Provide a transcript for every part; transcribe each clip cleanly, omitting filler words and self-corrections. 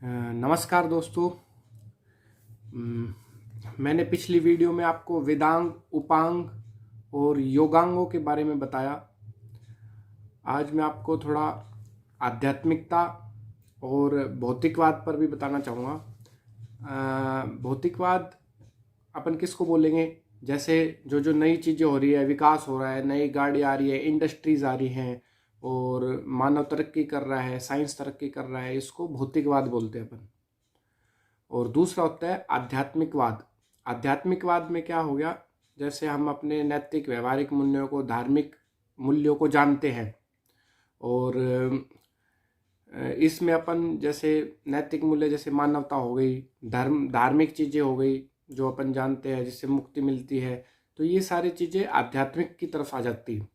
नमस्कार दोस्तों। मैंने पिछली वीडियो में आपको वेदांग, उपांग और योगांगों के बारे में बताया। आज मैं आपको थोड़ा आध्यात्मिकता और भौतिकवाद पर भी बताना चाहूँगा। भौतिकवाद अपन किसको बोलेंगे? जैसे जो जो नई चीज़ें हो रही है, विकास हो रहा है, नई गाड़ी आ रही है, इंडस्ट्रीज आ रही हैं और मानव तरक्की कर रहा है, साइंस तरक्की कर रहा है, इसको भौतिकवाद बोलते हैं अपन। और दूसरा होता है आध्यात्मिकवाद। आध्यात्मिकवाद में क्या हो गया, जैसे हम अपने नैतिक व्यवहारिक मूल्यों को, धार्मिक मूल्यों को जानते हैं और इसमें अपन जैसे नैतिक मूल्य जैसे मानवता हो गई, धार्मिक चीज़ें हो गई जो अपन जानते हैं जिससे मुक्ति मिलती है, तो ये सारी चीज़ें आध्यात्मिक की तरफ आ जाती है।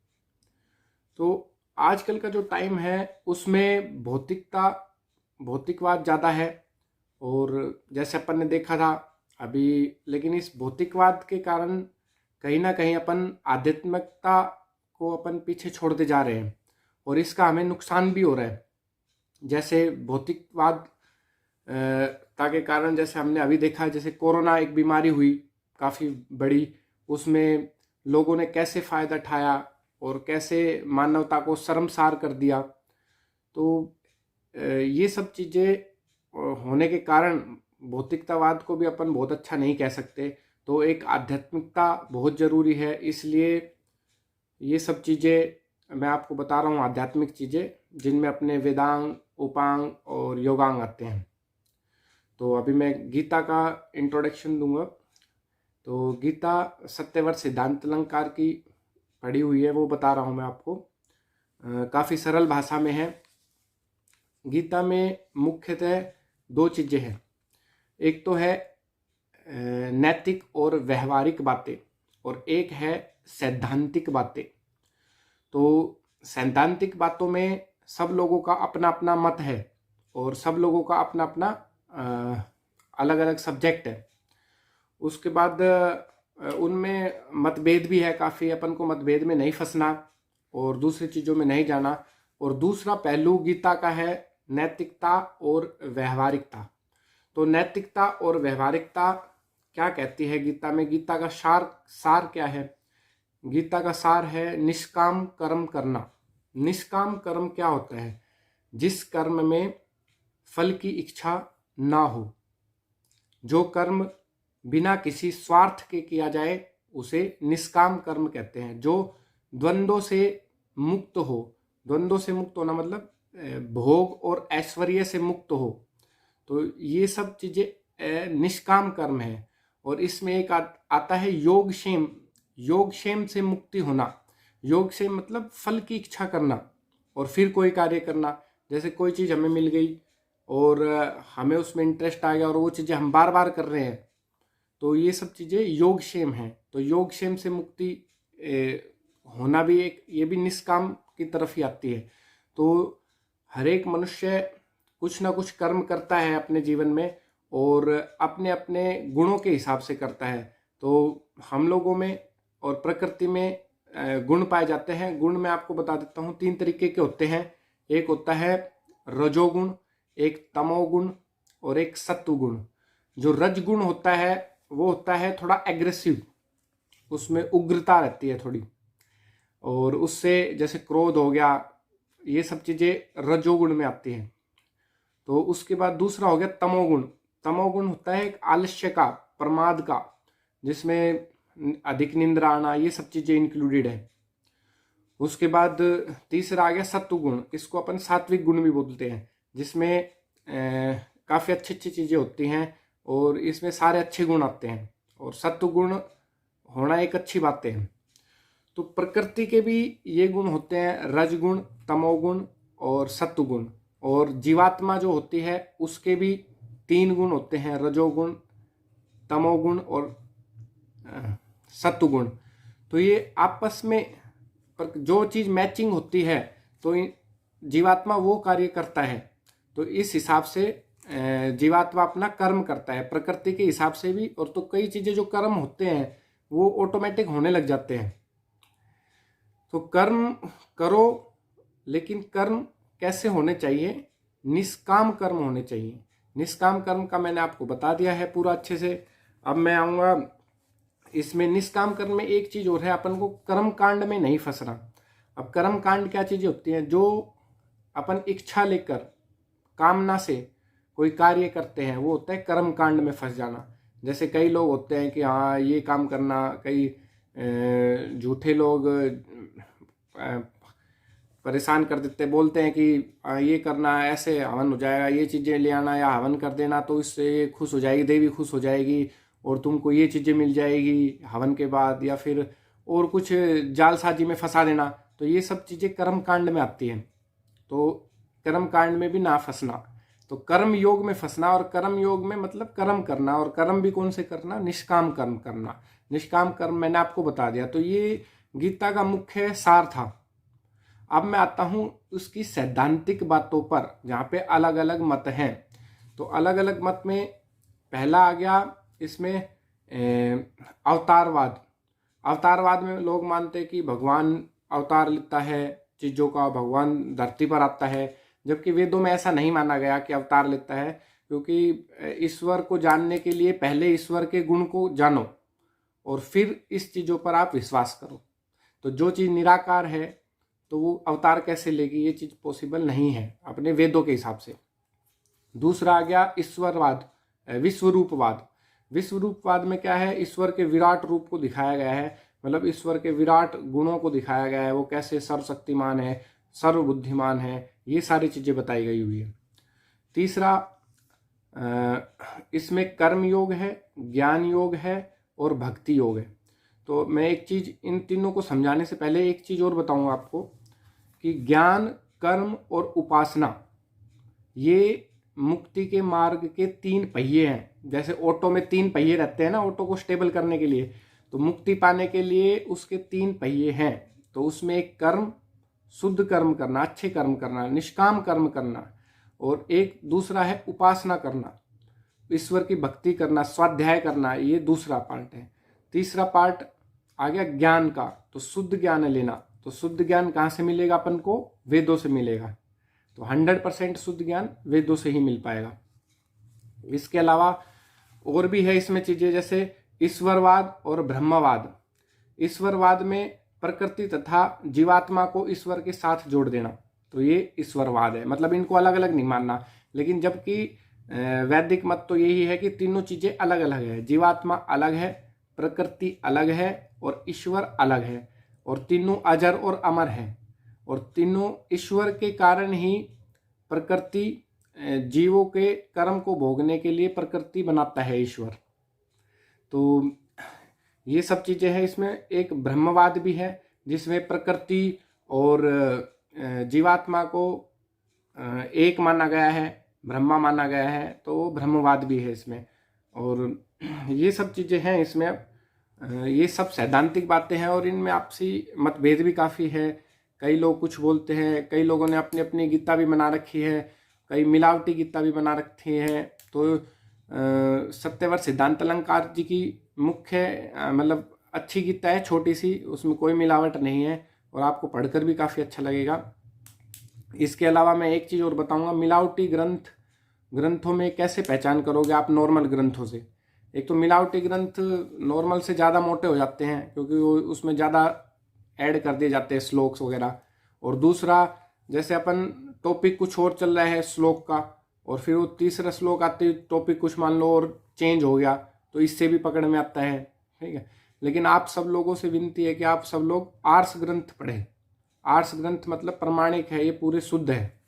तो आजकल का जो टाइम है उसमें भौतिकवाद ज़्यादा है और जैसे अपन ने देखा था अभी, लेकिन इस भौतिकवाद के कारण कहीं ना कहीं अपन आध्यात्मिकता को अपन पीछे छोड़ते जा रहे हैं और इसका हमें नुकसान भी हो रहा है। जैसे भौतिकवाद के कारण जैसे हमने अभी देखा, जैसे कोरोना एक बीमारी हुई काफ़ी बड़ी, उसमें लोगों ने कैसे फ़ायदा उठाया और कैसे मानवता को शर्मसार कर दिया। तो ये सब चीज़ें होने के कारण भौतिकतावाद को भी अपन बहुत अच्छा नहीं कह सकते। तो एक आध्यात्मिकता बहुत ज़रूरी है, इसलिए ये सब चीज़ें मैं आपको बता रहा हूँ, आध्यात्मिक चीज़ें जिनमें अपने वेदांग, उपांग और योगांग आते हैं। तो अभी मैं गीता का इंट्रोडक्शन दूंगा। तो गीता सत्यव्रत सिद्धांत अलंकार की पढ़ी हुई है, वो बता रहा हूँ मैं आपको। काफ़ी सरल भाषा में है। गीता में मुख्यतः दो चीज़ें हैं। एक तो है नैतिक और व्यवहारिक बातें और एक है सैद्धांतिक बातें। तो सैद्धांतिक बातों में सब लोगों का अपना अपना मत है और सब लोगों का अपना अपना अलग अलग सब्जेक्ट है। उसके बाद उनमें मतभेद भी है काफ़ी, अपन को मतभेद में नहीं फंसना और दूसरी चीज़ों में नहीं जाना। और दूसरा पहलू गीता का है नैतिकता और व्यवहारिकता। तो नैतिकता और व्यवहारिकता क्या कहती है गीता में? गीता का सार क्या है? गीता का सार है निष्काम कर्म करना। निष्काम कर्म क्या होता है? जिस कर्म में फल की इच्छा ना हो, जो कर्म बिना किसी स्वार्थ के किया जाए उसे निष्काम कर्म कहते हैं। जो द्वंद्वों से मुक्त हो, द्वंद्वों से मुक्त होना मतलब भोग और ऐश्वर्य से मुक्त हो, तो ये सब चीज़ें निष्काम कर्म है। और इसमें एक आता है योगक्षेम। योगक्षेम से मुक्ति होना। योगक्षेम मतलब फल की इच्छा करना और फिर कोई कार्य करना। जैसे कोई चीज़ हमें मिल गई और हमें उसमें इंटरेस्ट आ गया और वो चीज़ें हम बार बार कर रहे हैं, तो ये सब चीज़ें योगक्षेम हैं। तो योगक्षेम से मुक्ति होना भी एक, ये भी निष्काम की तरफ ही आती है। तो हर एक मनुष्य कुछ ना कुछ कर्म करता है अपने जीवन में और अपने अपने गुणों के हिसाब से करता है। तो हम लोगों में और प्रकृति में गुण पाए जाते हैं। गुण मैं आपको बता देता हूँ, 3 तरीके के होते हैं। एक होता है रजोगुण, एक तमोगुण और एक सत्वगुण। जो रजगुण होता है वो होता है थोड़ा एग्रेसिव, उसमें उग्रता रहती है थोड़ी, और उससे जैसे क्रोध हो गया, ये सब चीज़ें रजोगुण में आती हैं। तो उसके बाद दूसरा हो गया तमोगुण। तमोगुण होता है एक आलस्य का, प्रमाद का, जिसमें अधिक निंद्रा आना, ये सब चीज़ें इंक्लूडेड है। उसके बाद तीसरा आ गया सत्वगुण। इसको अपन सात्विक गुण भी बोलते हैं, जिसमें काफ़ी अच्छी अच्छी चीज़ें होती हैं और इसमें सारे अच्छे गुण आते हैं और सत्वगुण होना एक अच्छी बात है। तो प्रकृति के भी ये गुण होते हैं, रजगुण, तमोगुण और सत्वगुण। और जीवात्मा जो होती है उसके भी 3 गुण होते हैं, रजोगुण, तमोगुण और सत्वगुण। तो ये आपस में जो चीज़ मैचिंग होती है तो जीवात्मा वो कार्य करता है। तो इस हिसाब से जीवात्मा अपना कर्म करता है प्रकृति के हिसाब से भी। और तो कई चीज़ें जो कर्म होते हैं वो ऑटोमेटिक होने लग जाते हैं। तो कर्म करो, लेकिन कर्म कैसे होने चाहिए? निष्काम कर्म होने चाहिए। निष्काम कर्म का मैंने आपको बता दिया है पूरा अच्छे से। अब मैं आऊँगा इसमें निष्काम कर्म में एक चीज़ और है, अपन को कर्म कांड में नहीं फंसना। अब कर्म कांड क्या चीज़ें होती हैं, जो अपन इच्छा लेकर कामना से कोई कार्य करते हैं, वो होता है कर्म कांड में फंस जाना। जैसे कई लोग होते हैं कि हाँ ये काम करना, कई झूठे लोग परेशान कर देते, बोलते हैं कि ये करना, ऐसे हवन हो जाएगा, ये चीज़ें ले आना या हवन कर देना तो इससे ये खुश हो जाएगी, देवी खुश हो जाएगी और तुमको ये चीज़ें मिल जाएगी हवन के बाद, या फिर और कुछ जालसाजी में फंसा देना। तो ये सब चीज़ें कर्म कांड में आती हैं। तो कर्म कांड में भी ना फंसना, तो कर्म योग में फंसना। और कर्म योग में मतलब कर्म करना, और कर्म भी कौन से करना, निष्काम कर्म करना। निष्काम कर्म मैंने आपको बता दिया। तो ये गीता का मुख्य सार था। अब मैं आता हूं उसकी सैद्धांतिक बातों पर, जहां पे अलग अलग मत हैं। तो अलग अलग मत में पहला आ गया इसमें अवतारवाद। अवतारवाद में लोग मानते हैं कि भगवान अवतार लेता है चीज़ों का, भगवान धरती पर आता है, जबकि वेदों में ऐसा नहीं माना गया कि अवतार लेता है। क्योंकि ईश्वर को जानने के लिए पहले ईश्वर के गुण को जानो और फिर इस चीज़ों पर आप विश्वास करो। तो जो चीज़ निराकार है तो वो अवतार कैसे लेगी, ये चीज़ पॉसिबल नहीं है अपने वेदों के हिसाब से। दूसरा आ गया ईश्वरवाद, विश्वरूपवाद। विश्वरूपवाद में क्या है, ईश्वर के विराट रूप को दिखाया गया है, मतलब ईश्वर के विराट गुणों को दिखाया गया है, वो कैसे सर्वशक्तिमान है, सर्वबुद्धिमान है, ये सारी चीज़ें बताई गई हुई है। तीसरा इसमें कर्म योग है, ज्ञान योग है और भक्ति योग है। तो मैं एक चीज़ इन तीनों को समझाने से पहले एक चीज़ और बताऊंगा आपको कि ज्ञान, कर्म और उपासना ये मुक्ति के मार्ग के 3 पहिए हैं। जैसे ऑटो में 3 पहिए रहते हैं ना, ऑटो को स्टेबल करने के लिए, तो मुक्ति पाने के लिए उसके 3 पहिए हैं। तो उसमें एक कर्म, शुद्ध कर्म करना, अच्छे कर्म करना, निष्काम कर्म करना, और एक दूसरा है उपासना करना, ईश्वर की भक्ति करना, स्वाध्याय करना, ये दूसरा पार्ट है। तीसरा पार्ट आ गया ज्ञान का, तो शुद्ध ज्ञान लेना। तो शुद्ध ज्ञान कहाँ से मिलेगा अपन को, वेदों से मिलेगा। तो 100% शुद्ध ज्ञान वेदों से ही मिल पाएगा। इसके अलावा और भी है इसमें चीजें, जैसे ईश्वरवाद और ब्रह्मवाद। ईश्वरवाद में प्रकृति तथा जीवात्मा को ईश्वर के साथ जोड़ देना, तो ये ईश्वरवाद है। मतलब इनको अलग अलग नहीं मानना, लेकिन जबकि वैदिक मत तो यही है कि तीनों चीजें अलग अलग है, जीवात्मा अलग है, प्रकृति अलग है और ईश्वर अलग है, और तीनों अजर और अमर है, और तीनों ईश्वर के कारण ही प्रकृति, जीवों के कर्म को भोगने के लिए प्रकृति बनाता है ईश्वर। तो ये सब चीजें हैं। इसमें एक ब्रह्मवाद भी है जिसमें प्रकृति और जीवात्मा को एक माना गया है, ब्रह्मा माना गया है, तो वो ब्रह्मवाद भी है इसमें। और ये सब चीजें हैं इसमें। ये सब सैद्धांतिक बातें हैं और इनमें आपसी मतभेद भी काफ़ी है। कई लोग कुछ बोलते हैं, कई लोगों ने अपनी अपनी गीता भी बना रखी है, कई मिलावटी गीता भी बना रखी है। तो सत्यव्रत सिद्धांत अलंकार जी की मुख्य मतलब अच्छी गीता है, छोटी सी, उसमें कोई मिलावट नहीं है और आपको पढ़कर भी काफ़ी अच्छा लगेगा। इसके अलावा मैं एक चीज़ और बताऊंगा, मिलावटी ग्रंथों में कैसे पहचान करोगे आप नॉर्मल ग्रंथों से। एक तो मिलावटी ग्रंथ नॉर्मल से ज़्यादा मोटे हो जाते हैं क्योंकि वो उसमें ज़्यादा ऐड कर दिए जाते हैं श्लोक्स वगैरह। और दूसरा, जैसे अपन टॉपिक कुछ और चल रहा है श्लोक का, और फिर वो तीसरा श्लोक आते टॉपिक कुछ मान लो और चेंज हो गया, तो इससे भी पकड़ में आता है, ठीक है। लेकिन आप सब लोगों से विनती है कि आप सब लोग आर्ष ग्रंथ पढ़ें। आर्ष ग्रंथ मतलब प्रमाणिक है, ये पूरे शुद्ध है।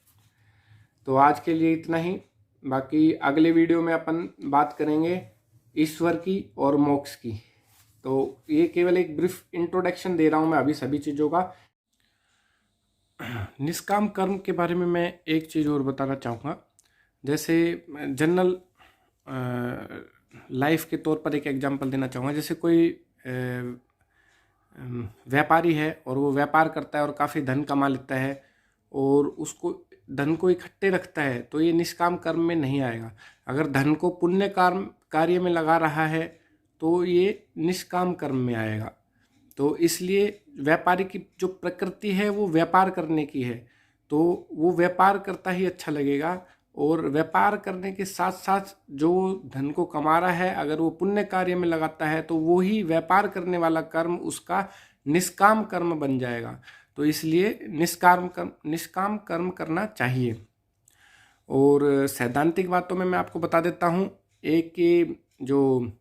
तो आज के लिए इतना ही, बाकी अगले वीडियो में अपन बात करेंगे ईश्वर की और मोक्ष की। तो ये केवल एक ब्रीफ इंट्रोडक्शन दे रहा हूँ मैं अभी सभी चीज़ों का। निष्काम कर्म के बारे में मैं एक चीज़ और बताना चाहूँगा। जैसे जनरल लाइफ के तौर पर एक एग्जांपल देना चाहूँगा। जैसे कोई व्यापारी है और वो व्यापार करता है और काफ़ी धन कमा लेता है और उसको धन को इकट्ठे रखता है, तो ये निष्काम कर्म में नहीं आएगा। अगर धन को पुण्य कार्य में लगा रहा है तो ये निष्काम कर्म में आएगा। तो इसलिए व्यापारी की जो प्रकृति है वो व्यापार करने की है, तो वो व्यापार करता ही अच्छा लगेगा और व्यापार करने के साथ साथ जो धन को कमा रहा है अगर वो पुण्य कार्य में लगाता है तो वो ही व्यापार करने वाला कर्म उसका निष्काम कर्म बन जाएगा। तो इसलिए निष्काम कर्म करना चाहिए। और सैद्धांतिक बातों में मैं आपको बता देता हूँ, एक जो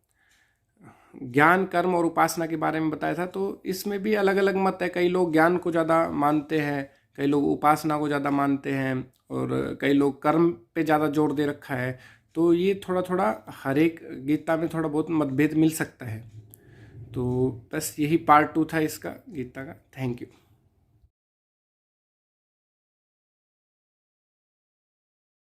ज्ञान कर्म और उपासना के बारे में बताया था, तो इसमें भी अलग अलग मत है। कई लोग ज्ञान को ज़्यादा मानते हैं, कई लोग उपासना को ज़्यादा मानते हैं, और कई लोग कर्म पे ज़्यादा जोर दे रखा है। तो ये थोड़ा थोड़ा हर एक गीता में थोड़ा बहुत मतभेद मिल सकता है। तो बस यही पार्ट 2 था इसका, गीता का। Thank you.